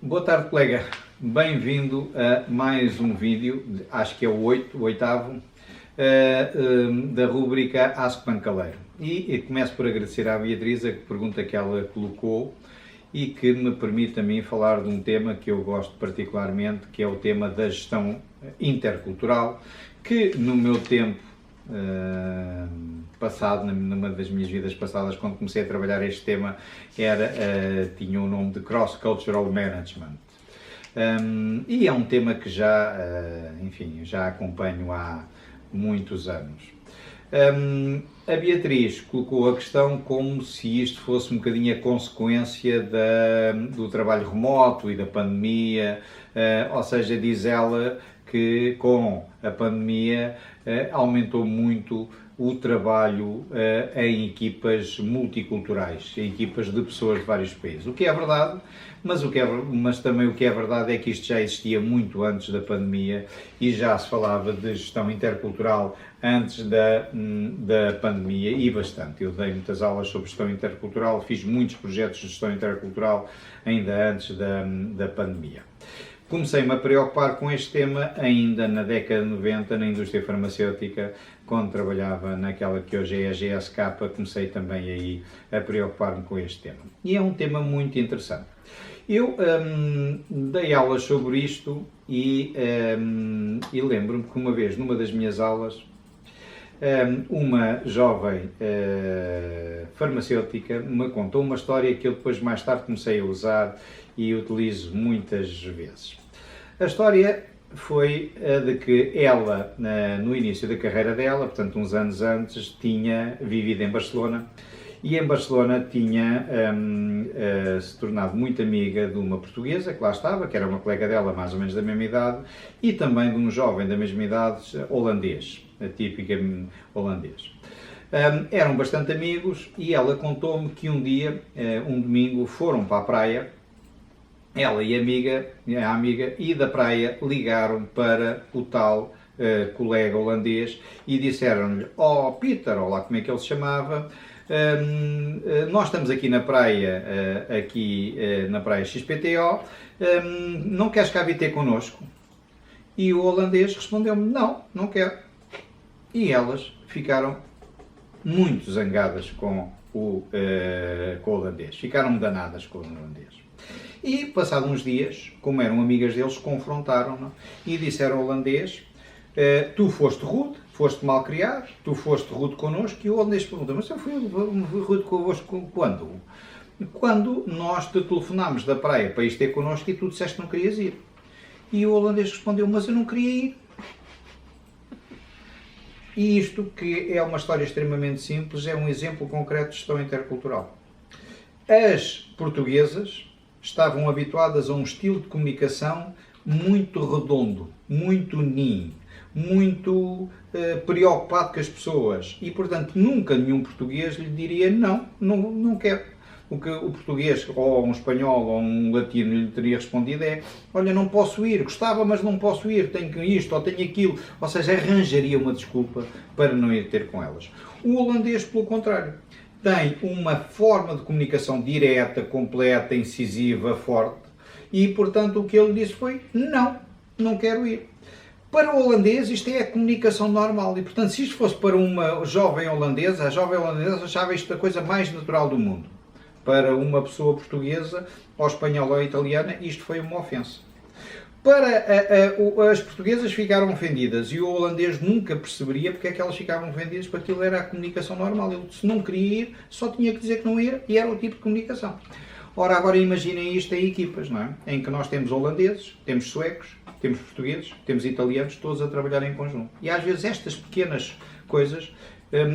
Boa tarde, colega. Bem-vindo a mais um vídeo, acho que é o oitavo, da rúbrica Ask Pancaleiro. E começo por agradecer à Beatriz a pergunta que ela colocou e que me permite a mim falar de um tema que eu gosto particularmente, que é o tema da gestão intercultural, que no meu tempo passado, numa das minhas vidas passadas, quando comecei a trabalhar este tema, tinha o nome de Cross Cultural Management. E é um tema que já acompanho há muitos anos. A Beatriz colocou a questão como se isto fosse um bocadinho a consequência do trabalho remoto e da pandemia, ou seja, diz ela que com a pandemia aumentou muito o trabalho em equipas multiculturais, em equipas de pessoas de vários países. O que é verdade, mas também o que é verdade é que isto já existia muito antes da pandemia e já se falava de gestão intercultural antes da pandemia e bastante. Eu dei muitas aulas sobre gestão intercultural, fiz muitos projetos de gestão intercultural ainda antes da pandemia. Comecei-me a preocupar com este tema ainda na década de 90, na indústria farmacêutica, quando trabalhava naquela que hoje é a GSK, comecei também aí a preocupar-me com este tema. E é um tema muito interessante. Eu dei aulas sobre isto e lembro-me que uma vez, numa das minhas aulas, uma jovem farmacêutica me contou uma história que eu depois mais tarde comecei a usar e utilizo muitas vezes. A história foi a de que ela, no início da carreira dela, portanto uns anos antes, tinha vivido em Barcelona e em Barcelona tinha se tornado muito amiga de uma portuguesa que lá estava, que era uma colega dela mais ou menos da mesma idade, e também de um jovem da mesma idade holandês, típica holandês. Eram bastante amigos e ela contou-me que um dia, um domingo, foram para a praia, ela e a amiga, e da praia ligaram para o tal colega holandês e disseram-lhe: "Oh Peter", ou lá como é que ele se chamava, "nós estamos aqui na praia, na praia XPTO, não queres cá vir ter connosco?" E o holandês respondeu-me: "Não, não quero." E elas ficaram muito zangadas com o holandês, ficaram danadas com o holandês. E, passados uns dias, como eram amigas deles, confrontaram-no e disseram ao holandês: "Tu foste rude, foste malcriado, tu foste rude connosco." E o holandês perguntou: "Mas eu fui rude convosco quando?" "Quando nós te telefonámos da praia para ir ter connosco e tu disseste que não querias ir." E o holandês respondeu: "Mas eu não queria ir." E isto, que é uma história extremamente simples, é um exemplo concreto de gestão intercultural. As portuguesas estavam habituadas a um estilo de comunicação muito redondo, muito ninho, muito preocupado com as pessoas e, portanto, nunca nenhum português lhe diria não quero. O que o português, ou um espanhol, ou um latino lhe teria respondido é: "Olha, não posso ir, gostava, mas não posso ir, tenho isto ou tenho aquilo." Ou seja, arranjaria uma desculpa para não ir ter com elas. O holandês, pelo contrário, tem uma forma de comunicação direta, completa, incisiva, forte e, portanto, o que ele disse foi: não quero ir. Para o holandês isto é a comunicação normal e, portanto, se isto fosse para uma jovem holandesa, a jovem holandesa achava isto a coisa mais natural do mundo. Para uma pessoa portuguesa, ou espanhola ou italiana, isto foi uma ofensa. Para as portuguesas ficaram ofendidas e o holandês nunca perceberia porque é que elas ficavam ofendidas, porque aquilo era a comunicação normal. Ele, se não queria ir, só tinha que dizer que não ia e era o tipo de comunicação. Ora, agora imaginem isto em equipas, não é? Em que nós temos holandeses, temos suecos, temos portugueses, temos italianos, todos a trabalhar em conjunto. E às vezes estas pequenas coisas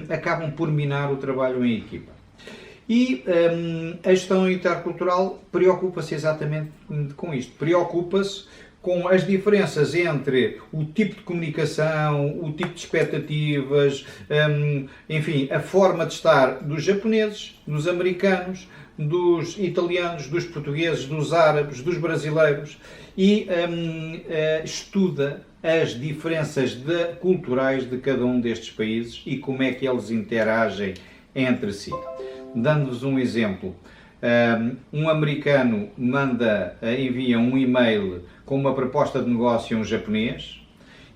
acabam por minar o trabalho em equipa. E a gestão intercultural preocupa-se exatamente com isto. Preocupa-se com as diferenças entre o tipo de comunicação, o tipo de expectativas, enfim, a forma de estar dos japoneses, dos americanos, dos italianos, dos portugueses, dos árabes, dos brasileiros e estuda as diferenças culturais de cada um destes países e como é que eles interagem entre si. Dando-vos um exemplo, Um americano envia um e-mail com uma proposta de negócio a um japonês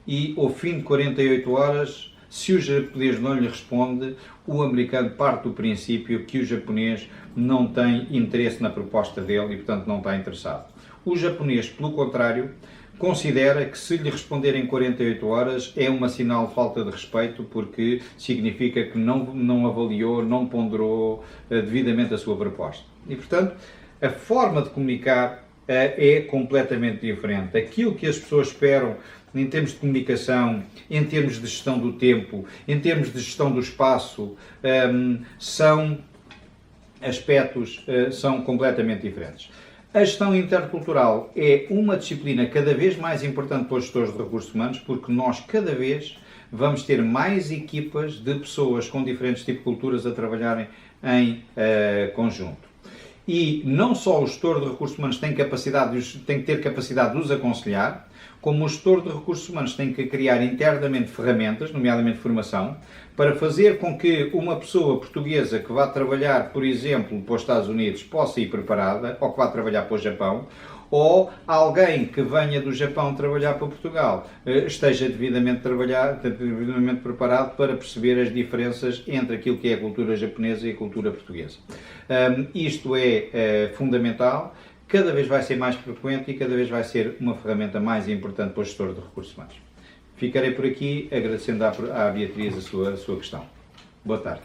e, ao fim de 48 horas, se o japonês não lhe responde, o americano parte do princípio que o japonês não tem interesse na proposta dele e, portanto, não está interessado. O japonês, pelo contrário, considera que se lhe responder em 48 horas é um sinal de falta de respeito, porque significa que não avaliou, não ponderou devidamente a sua proposta. E, portanto, a forma de comunicar é completamente diferente. Aquilo que as pessoas esperam em termos de comunicação, em termos de gestão do tempo, em termos de gestão do espaço, são aspectos são completamente diferentes. A gestão intercultural é uma disciplina cada vez mais importante para os gestores de recursos humanos, porque nós cada vez vamos ter mais equipas de pessoas com diferentes tipos de culturas a trabalharem em conjunto. E não só o gestor de recursos humanos tem que ter capacidade de os aconselhar, como o gestor de recursos humanos tem que criar internamente ferramentas, nomeadamente formação, para fazer com que uma pessoa portuguesa que vá trabalhar, por exemplo, para os Estados Unidos, possa ir preparada, ou que vá trabalhar para o Japão, ou alguém que venha do Japão trabalhar para Portugal esteja devidamente preparado para perceber as diferenças entre aquilo que é a cultura japonesa e a cultura portuguesa. Isto é fundamental, cada vez vai ser mais frequente e cada vez vai ser uma ferramenta mais importante para o gestor de recursos humanos. Ficarei por aqui agradecendo à Beatriz a sua questão. Boa tarde.